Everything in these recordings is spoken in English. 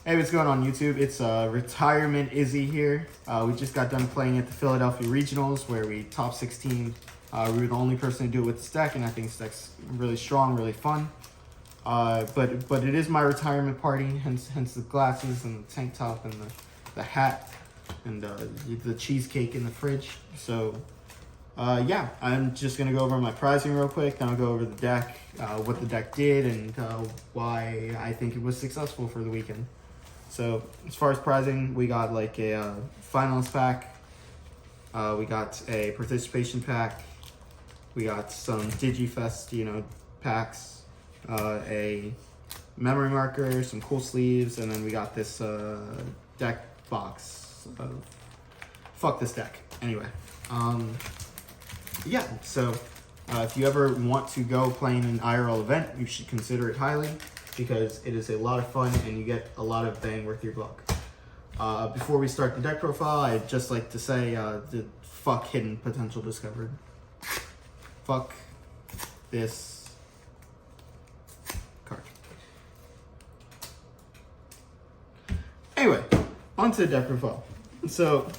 Hey, what's going on YouTube? It's Retirement Izzy here. We just got done playing at the Philadelphia Regionals where we top 16. We were the only person to do it with this deck, and I think this deck's really strong, really fun. But it is my retirement party, hence the glasses and the tank top and the hat and the cheesecake in the fridge. So yeah, I'm just gonna go over my prizing real quick. Then I'll go over the deck, what the deck did, and why I think it was successful for the weekend. So as far as prizing, we got like a finalist pack, we got a participation pack, we got some DigiFest, packs, a memory marker, some cool sleeves, and then we got this deck box. Fuck this deck. Anyway, yeah. So if you ever want to go play in an IRL event, you should consider it highly, because it is a lot of fun and you get a lot of bang worth your buck. Before we start the deck profile, I'd just like to say the fuck hidden potential discovered. Fuck this card. Anyway, on to the deck profile. So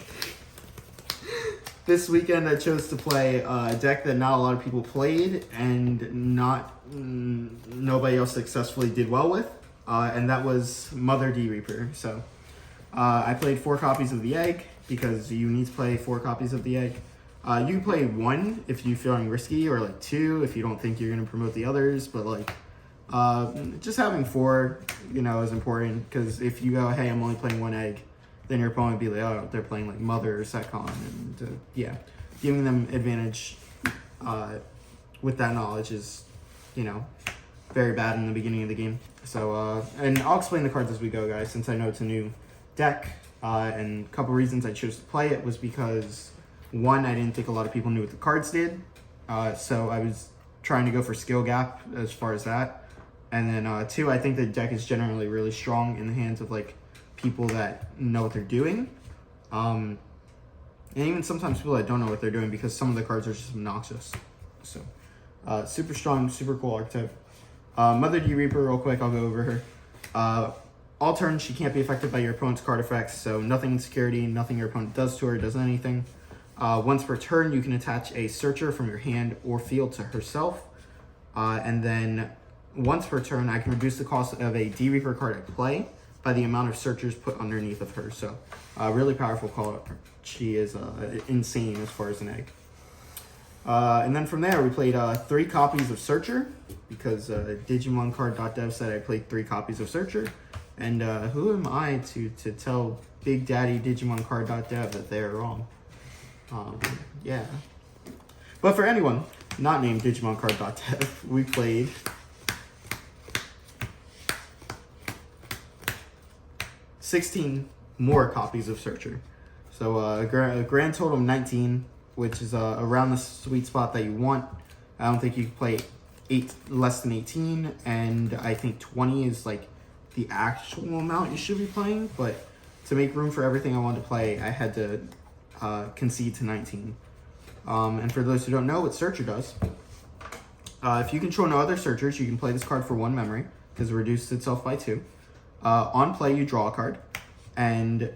this weekend I chose to play a deck that not a lot of people played and nobody else successfully did well with, and that was Mother D-Reaper. So I played 4 copies of the egg because you need to play 4 copies of the egg. You can play 1 if you're feeling risky, or like 2 if you don't think you're going to promote the others, but like just having 4 is important, because if you go, hey, I'm only playing 1 egg, then your opponent would be like, oh, they're playing like Mother or Secon, and yeah, giving them advantage with that knowledge is, very bad in the beginning of the game. So, and I'll explain the cards as we go, guys, since I know it's a new deck, and a couple reasons I chose to play it was because, 1, I didn't think a lot of people knew what the cards did, so I was trying to go for skill gap as far as that, and then 2, I think the deck is generally really strong in the hands of like people that know what they're doing, and even sometimes people that don't know what they're doing, because some of the cards are just obnoxious. So super strong, super cool archetype. Mother D-Reaper, real quick, I'll go over her. All turns, she can't be affected by your opponent's card effects, so nothing in security, nothing your opponent does to her does anything. Once per turn, you can attach a searcher from your hand or field to herself, and then once per turn, I can reduce the cost of a D-Reaper card at play by the amount of searchers put underneath of her. So really powerful card. She is insane as far as an egg. And then from there, we played 3 copies of Searcher, because DigimonCard.dev said I played 3 copies of Searcher. And who am I to tell Big Daddy DigimonCard.dev that they're wrong? Yeah. But for anyone not named DigimonCard.dev, we played 16 more copies of Searcher. So a grand total of 19, which is around the sweet spot that you want. I don't think you can play less than 18, and I think 20 is like the actual amount you should be playing, but to make room for everything I wanted to play, I had to concede to 19. And for those who don't know what Searcher does, if you control no other searchers, you can play this card for 1 memory, because it reduces itself by 2. On play, you draw a card, and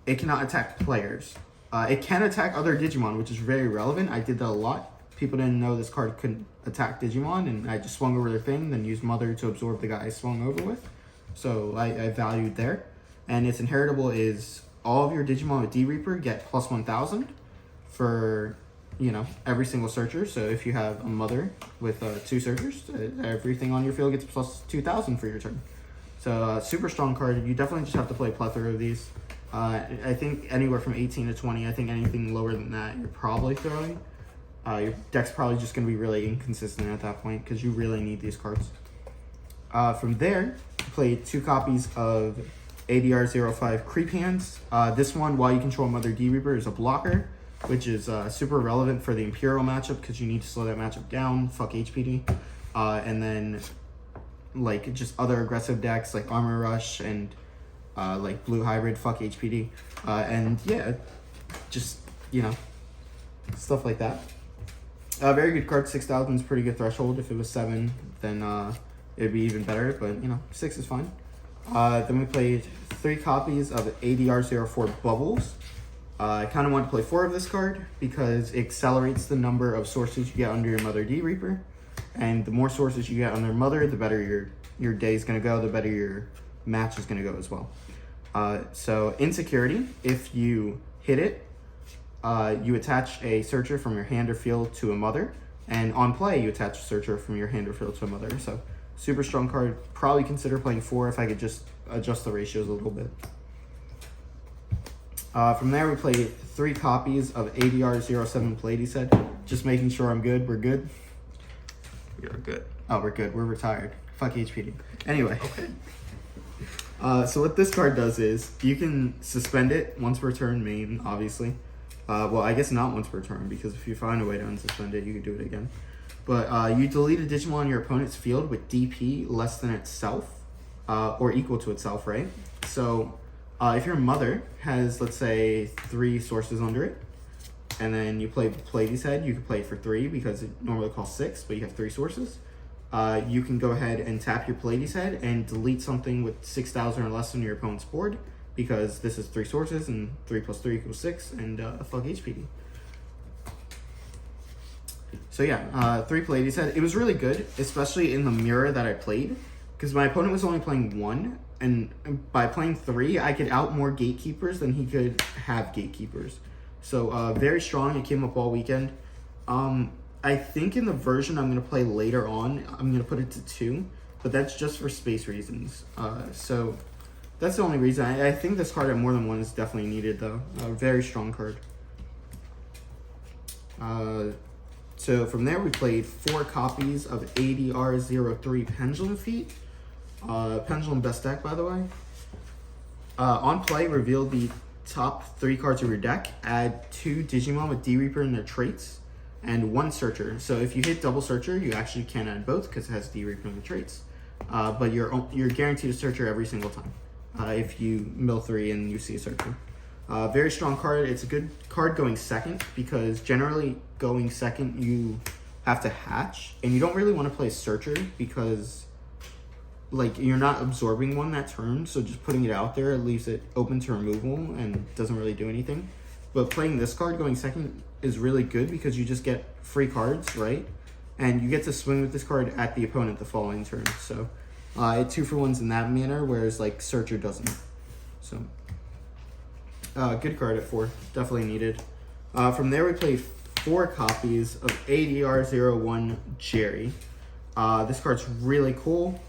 it cannot attack players. It can attack other Digimon, which is very relevant. I did that a lot. People didn't know this card couldn't attack Digimon, and I just swung over their thing, then used Mother to absorb the guy I swung over with. So I valued there. And its inheritable is all of your Digimon with D-Reaper get plus 1,000 for, every single searcher. So if you have a Mother with 2 searchers, everything on your field gets plus 2,000 for your turn. So super strong card. You definitely just have to play a plethora of these. I think anywhere from 18 to 20. I think anything lower than that, you're probably throwing. Your deck's probably just going to be really inconsistent at that point, because you really need these cards. From there, I played 2 copies of ADR-05 Creep Hands. This one, while you control Mother D-Reaper, is a blocker, which is super relevant for the Imperial matchup, because you need to slow that matchup down. Fuck HPD. And then like just other aggressive decks like Armor Rush and like Blue Hybrid, fuck HPD. And yeah, just, stuff like that. Very good card. 6,000 is pretty good threshold. If it was 7, then it'd be even better, but 6 is fine. Then we played 3 copies of ADR04 Bubbles. I kind of want to play 4 of this card because it accelerates the number of sources you get under your Mother D Reaper. And the more sources you get under Mother, the better your day is going to go, the better your match is going to go as well. So Insecurity, if you hit it, you attach a searcher from your hand or field to a Mother. And on play, you attach a searcher from your hand or field to a Mother. So super strong card. Probably consider playing 4 if I could just adjust the ratios a little bit. From there, we played 3 copies of ADR07 Pleiades set. Just making sure I'm good. We're good. We are good. Oh, we're good. We're retired. Fuck HPD. Anyway. Okay. So what this card does is you can suspend it once per turn main, obviously. Well, I guess not once per turn, because if you find a way to unsuspend it, you can do it again. But you delete a Digimon in your opponent's field with DP less than itself, or equal to itself, right? So if your Mother has, let's say, 3 sources under it, and then you play Pleiades Head, you can play it for 3 because it normally costs 6, but you have 3 sources. You can go ahead and tap your Pleiades Head and delete something with 6,000 or less on your opponent's board, because this is 3 sources, and 3 plus 3 equals 6, and fuck HPD. So yeah, 3 Pleiades Head. It was really good, especially in the mirror that I played, because my opponent was only playing 1, and by playing 3, I could out more Gatekeepers than he could have Gatekeepers. So very strong. It came up all weekend. I think in the version I'm going to play later on, I'm going to put it to 2, but that's just for space reasons. So that's the only reason. I think this card at more than 1 is definitely needed, though. A very strong card. So from there, we played 4 copies of ADR03 Pendulum Feet. Pendulum best deck, by the way. On play, reveal the top 3 cards of your deck. Add 2 Digimon with D Reaper in their traits, and 1 Searcher. So if you hit double Searcher, you actually can't add both because it has D Reaper in the traits. But you're guaranteed a Searcher every single time. If you mill 3 and you see a Searcher. Very strong card. It's a good card going second, because generally going second you have to hatch, and you don't really want to play Searcher because like you're not absorbing one that turn, so just putting it out there, it leaves it open to removal and doesn't really do anything. But playing this card going second is really good because you just get free cards, right? And you get to swing with this card at the opponent the following turn. So 2-for-1s in that manner, whereas like Searcher doesn't. So good card at 4, definitely needed. From there, we played 4 copies of ADR01 Jerry. This card's really cool.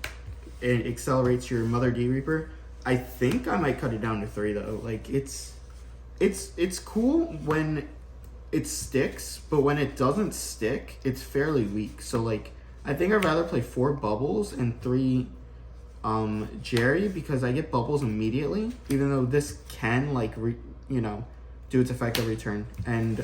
It accelerates your Mother D Reaper. I think I might cut it down to 3 though. Like it's cool when it sticks, but when it doesn't stick, it's fairly weak. So like I think I'd rather play 4 Bubbles and 3 Jerry, because I get Bubbles immediately, even though this can like do its effect every turn. And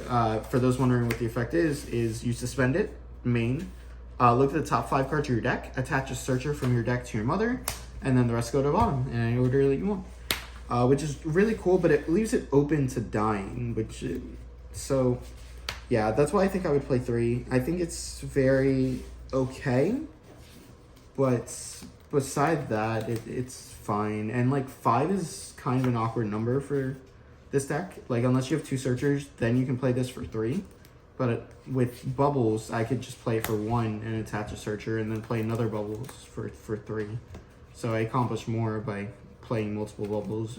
for those wondering what the effect is you suspend it main. Look at the top 5 cards of your deck, attach a Searcher from your deck to your Mother, and then the rest go to the bottom in any order that you want. Which is really cool, but it leaves it open to dying, so yeah, that's why I think I would play 3. I think it's very okay, but beside that, it's fine. And like 5 is kind of an awkward number for this deck. Like unless you have 2 Searchers, then you can play this for 3. But with Bubbles, I could just play it for 1 and attach a Searcher, and then play another Bubbles for 3. So I accomplish more by playing multiple Bubbles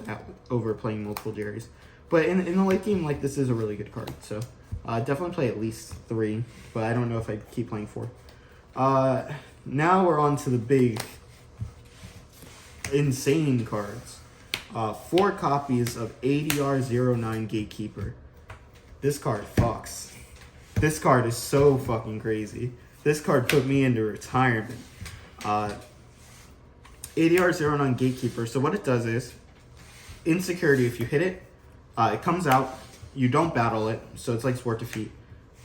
over playing multiple Jerrys. But in the late game, like, this is a really good card. So definitely play at least 3, but I don't know if I'd keep playing 4. Now we're on to the big, insane cards. 4 copies of ADR09 Gatekeeper. This card fucks. This card is so fucking crazy. This card put me into retirement. ADR09 Gatekeeper. So what it does is, Insecurity, if you hit it, it comes out, you don't battle it, so it's like Sport Defeat.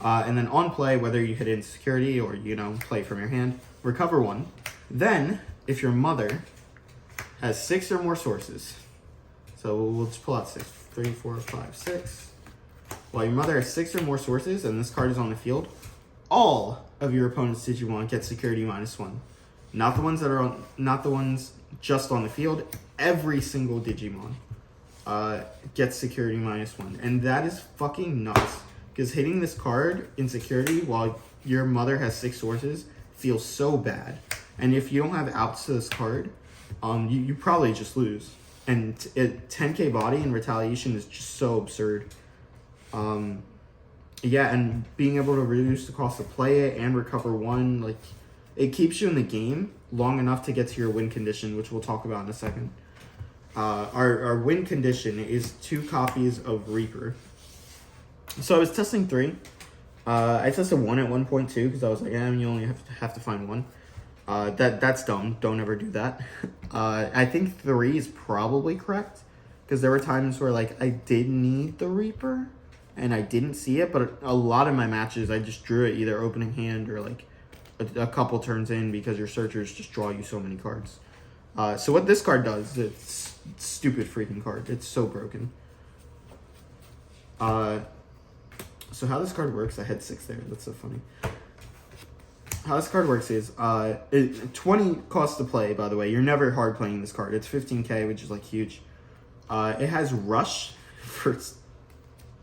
And then on play, whether you hit Insecurity or, play from your hand, recover 1. Then, if your Mother has 6 or more sources, so we'll just pull out 6. 3, 4, 5, 6. While your Mother has 6 or more sources and this card is on the field, all of your opponent's Digimon get security -1. Not the ones just on the field. every single Digimon gets security -1. And that is fucking nuts. Because hitting this card in security while your mother has 6 sources feels so bad. And if you don't have outs to this card, you probably just lose. And 10k body in retaliation is just so absurd. Yeah, and being able to reduce the cost to play it and recover 1, like, it keeps you in the game long enough to get to your win condition, which we'll talk about in a second. Our win condition is 2 copies of Reaper. So I was testing 3. I tested 1 at 1.2 because I was like, you only have to find 1. That's dumb. Don't ever do that. I think 3 is probably correct because there were times where like I did need the Reaper and I didn't see it, but a lot of my matches I just drew it either opening hand or like a couple turns in because your searchers just draw you so many cards. So what this card does, it's stupid freaking card. It's so broken. So how this card works, I had 6 there. That's so funny. How this card works is 20 cost to play, by the way. You're never hard playing this card. It's 15k, which is like huge. It has Rush for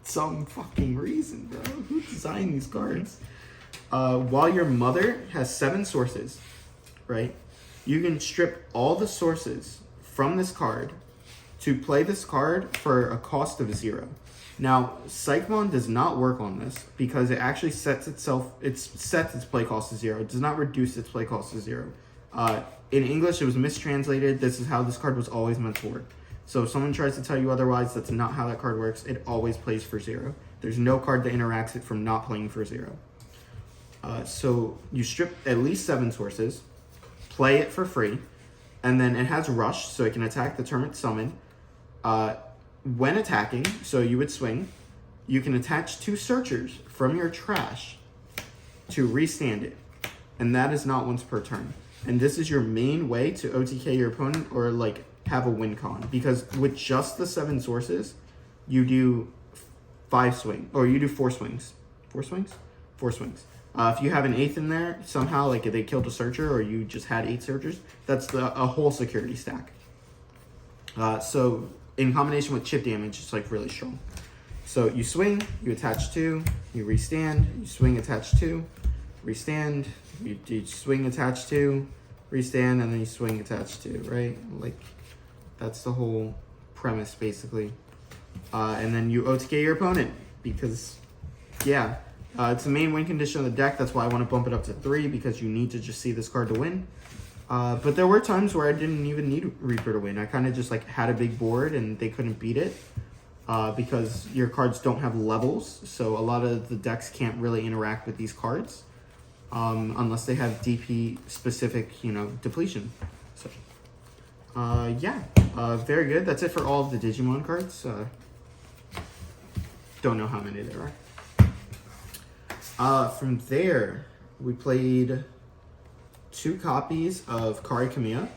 some fucking reason, bro. Who designed these cards? While your mother has 7 sources, right? You can strip all the sources from this card to play this card for a cost of 0. Now, Psychmon does not work on this because it actually sets its play cost to 0. It does not reduce its play cost to 0. In English, it was mistranslated. This is how this card was always meant to work. So if someone tries to tell you otherwise, that's not how that card works. It always plays for 0. There's no card that interacts it from not playing for 0. So you strip at least 7 sources, play it for free, and then it has Rush, so it can attack the turn it's summoned. When attacking, so you would swing, you can attach 2 searchers from your trash to restand it. And that is not once per turn. And this is your main way to OTK your opponent or like have a win con. Because with just the 7 sources, you do 5 swings, or you do 4 swings. 4 swings? 4 swings. If you have an 8th in there, somehow, like if they killed a searcher or you just had 8 searchers, that's a whole security stack. So in combination with chip damage, it's like really strong. So you swing, you attach 2, you restand, you swing, attach 2, restand, you swing, attach 2, restand, and then you swing, attach 2, right? Like, that's the whole premise, basically. And then you OTK your opponent, because, yeah, it's the main win condition of the deck. That's why I want to bump it up to 3, because you need to just see this card to win. But there were times where I didn't even need Reaper to win. I kind of just like had a big board and they couldn't beat it because your cards don't have levels. So a lot of the decks can't really interact with these cards unless they have DP specific, depletion. So yeah, very good. That's it for all of the Digimon cards. Don't know how many there are. From there, we played 2 copies of Kari Kamiya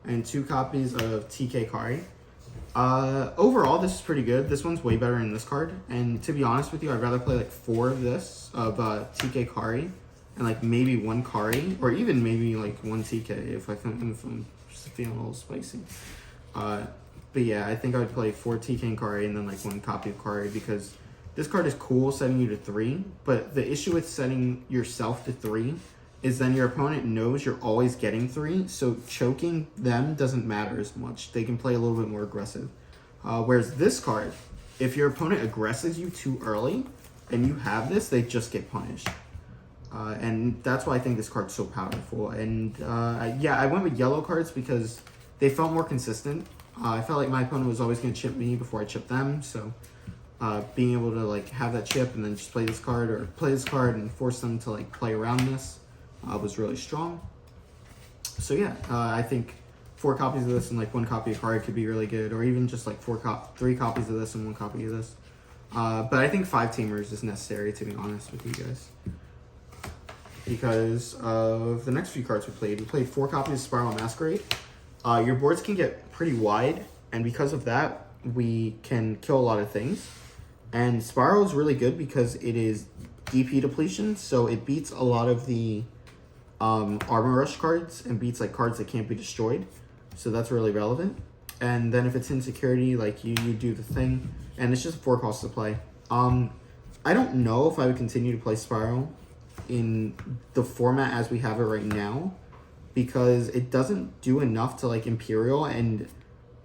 and 2 copies of TK Kari. Overall, this is pretty good. This one's way better than this card. And to be honest with you, I'd rather play like 4 of this, of TK Kari, and like maybe 1 Kari, or even maybe like 1 TK if I'm just feeling a little spicy. But yeah, I think I would play 4 TK and Kari and then like 1 copy of Kari, because this card is cool setting you to 3, but the issue with setting yourself to 3 is then your opponent knows you're always getting 3, so choking them doesn't matter as much. They can play a little bit more aggressive. Whereas this card, if your opponent aggresses you too early and you have this, they just get punished. And that's why I think this card's so powerful. And yeah, I went with yellow cards because they felt more consistent. I felt like my opponent was always going to chip me before I chipped them, so being able to like have that chip and then just play this card, or play this card and force them to like play around this, was really strong. So yeah, I think 4 copies of this and like 1 copy of Kari could be really good, or even just like 3 copies of this and 1 copy of this. But I think 5 Tamers is necessary, to be honest with you guys, because of the next few cards we played. We played 4 copies of Spiral Masquerade. Your boards can get pretty wide, and because of that, we can kill a lot of things. And Spiral is really good because it is DP depletion, so it beats a lot of the Armor Rush cards and beats like cards that can't be destroyed. So that's really relevant. and then if it's insecurity, like you do the thing, and it's just 4 costs to play. I don't know if I would continue to play Spiral in the format as we have it right now, because it doesn't do enough to like Imperial, and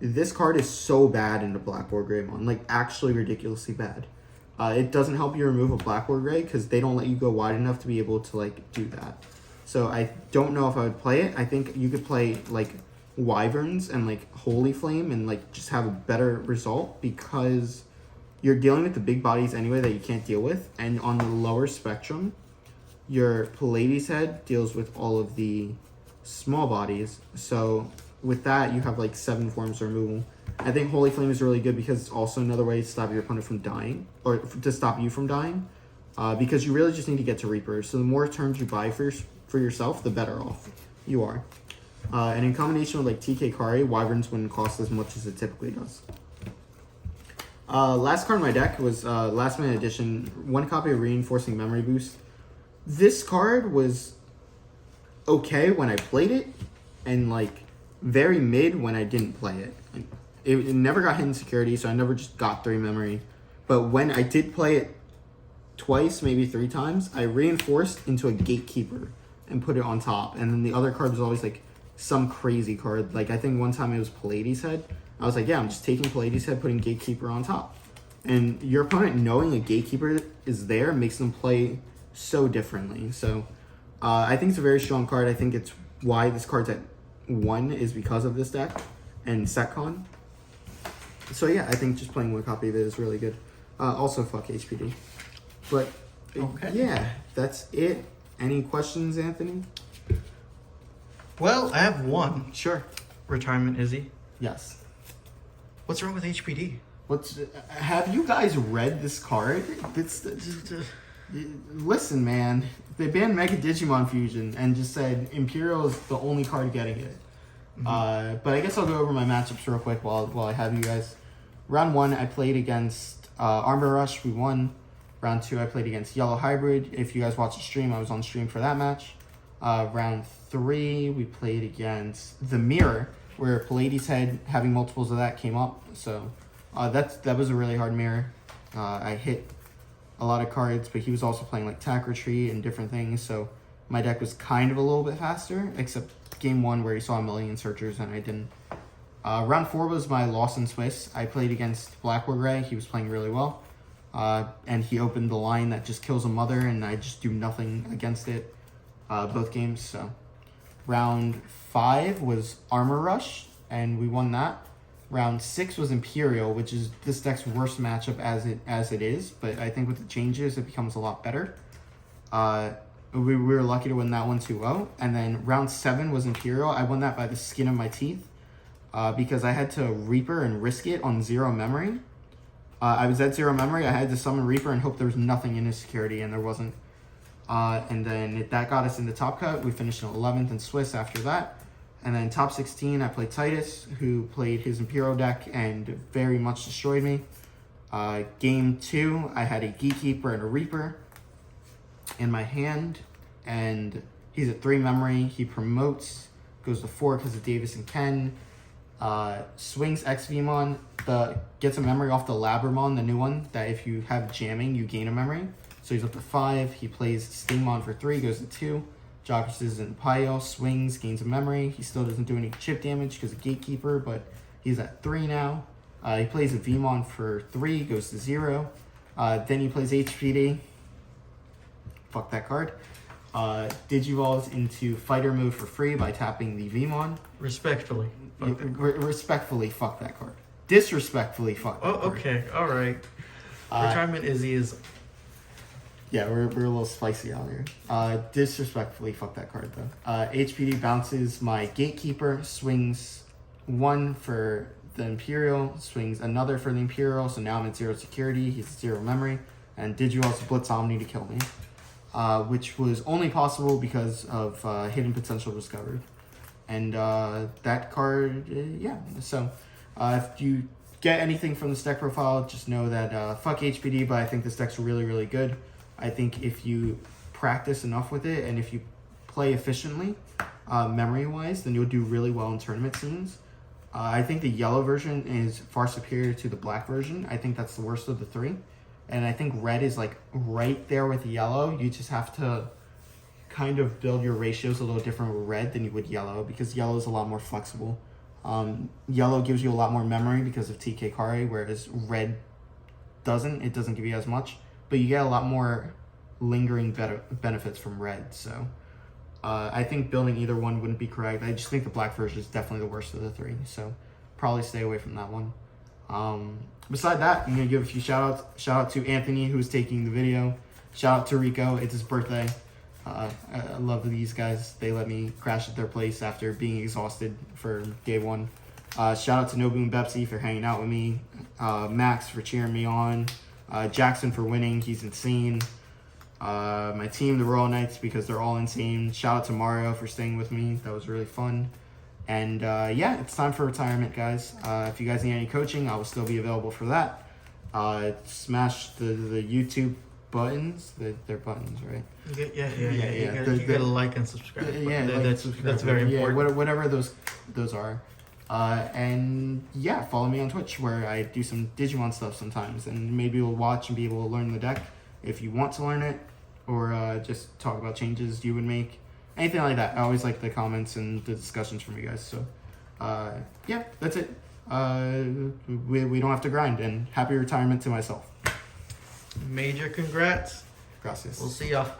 this card is so bad into Black or Greymon, like actually ridiculously bad. It doesn't help you remove a Black or Grey because they don't let you go wide enough to be able to like do that. So I don't know if I would play it. I think you could play like Wyverns and like Holy Flame and like just have a better result, because you're dealing with the big bodies anyway that you can't deal with, and on the lower spectrum your Pallades head deals with all of the small bodies. So with that you have like 7 forms of removal. I think Holy Flame is really good because it's also another way to stop your opponent from dying, or to stop you from dying, because you really just need to get to Reaper. So the more turns you buy for yourself, the better off you are. And in combination with like TK Kari, Wyverns wouldn't cost as much as it typically does. Last card in my deck was Last Minute Edition, 1 copy of Reinforcing Memory Boost. This card was okay when I played it, and like very mid when I didn't play it. It never got hit in security, so I never just got 3 memory. But when I did play it twice, maybe 3 times, I reinforced into a Gatekeeper and put it on top. And then the other card was always like some crazy card. Like I think one time it was Pallades Head. I was like, yeah, I'm just taking Pallades Head, putting Gatekeeper on top. And your opponent knowing a Gatekeeper is there makes them play so differently. So I think it's a very strong card. I think it's why this card's at 1 is because of this deck and SetCon. So yeah, I think just playing 1 copy of it is really good. Also, fuck HPD. But okay. Yeah, that's it. Any questions, Anthony? Well, I have one. Sure. Retirement Izzy. Yes. What's wrong with HPD? Have you guys read this card? Listen, man. They banned Mega Digimon Fusion and just said Imperial is the only card getting it. Mm-hmm. But I guess I'll go over my matchups real quick while I have you guys. Round 1, I played against Armor Rush. We won. Round 2, I played against Yellow Hybrid. If you guys watched the stream, I was on stream for that match. Round 3, we played against the Mirror, where Pallades Head, having multiples of that, came up. So that was a really hard mirror. I hit a lot of cards, but he was also playing like Tack Retreat and different things. So my deck was kind of a little bit faster, except game 1 where he saw a million searchers and I didn't. Round 4 was my loss in Swiss. I played against Black or Grey. He was playing really well. And he opened the line that just kills a mother, and I just do nothing against it both games. So round 5 was Armor Rush, and we won that. Round 6 was Imperial, which is this deck's worst matchup as it is, but I think with the changes, it becomes a lot better. We were lucky to win that one 2-0. And then round 7 was Imperial. I won that by the skin of my teeth because I had to Reaper and risk it on 0 memory. I was at 0 memory. I had to summon Reaper and hope there was nothing in his security, and there wasn't. And then that got us in the top cut. We finished in 11th in Swiss after that. And then top 16, I played Titus, who played his Imperial deck and very much destroyed me. Game 2, I had a Gatekeeper and a Reaper in my hand, and he's at 3 memory. He promotes, goes to 4 because of Davis and Ken. Swings XVmon, gets a memory off the Labramon, the new one, that if you have jamming, you gain a memory. So he's up to 5. He plays Stingmon for 3, goes to 2. Jockers is in Pile, swings, gains a memory. He still doesn't do any chip damage because of Gatekeeper, but he's at 3 now. He plays a Vmon for 3, goes to 0. Then he plays HPD. Fuck that card. Digivolves into fighter mode for free by tapping the Vmon. Respectfully. Respectfully fuck that card. Disrespectfully fuck that card. Okay, alright. Retirement Izzy is... Yeah, we're a little spicy out here. Disrespectfully fuck that card though. HPD bounces my Gatekeeper, swings 1 for the Imperial, swings another for the Imperial, so now I'm at 0 security, he's at 0 memory, and Digivolves Blitz Omni to kill me. Which was only possible because of hidden potential discovered. And that card, yeah. So if you get anything from this deck profile, just know that fuck HPD, but I think this deck's really, really good. I think if you practice enough with it and if you play efficiently, memory-wise, then you'll do really well in tournament scenes. I think the yellow version is far superior to the black version. I think that's the worst of the three. And I think red is like right there with yellow. You just have to kind of build your ratios a little different with red than you would yellow, because yellow is a lot more flexible. Yellow gives you a lot more memory because of TK Kare, whereas red doesn't. It doesn't give you as much, but you get a lot more lingering benefits from red. So I think building either one wouldn't be correct. I just think the black version is definitely the worst of the three, so probably stay away from that one. Beside that, I'm gonna give a few shout outs. Shout out to Anthony, who's taking the video. Shout out to Rico, it's his birthday. I love these guys. They let me crash at their place after being exhausted for day one. Shout out to Nobu and Bepsi for hanging out with me. Max for cheering me on. Jackson for winning, he's insane. My team, the Royal Knights, because they're all insane. Shout out to Mario for staying with me. That was really fun. And yeah, it's time for retirement, guys. If you guys need any coaching, I will still be available for that. Smash the YouTube buttons. They're buttons, right? Yeah. You gotta like and subscribe. That's very important. Whatever those are. And yeah, follow me on Twitch, where I do some Digimon stuff sometimes, and maybe you'll watch and be able to learn the deck if you want to learn it, or just talk about changes you would make, anything like that. I always like the comments and the discussions from you guys. So yeah, that's it. We don't have to grind, and happy retirement to myself. Major congrats. Gracias. We'll see y'all.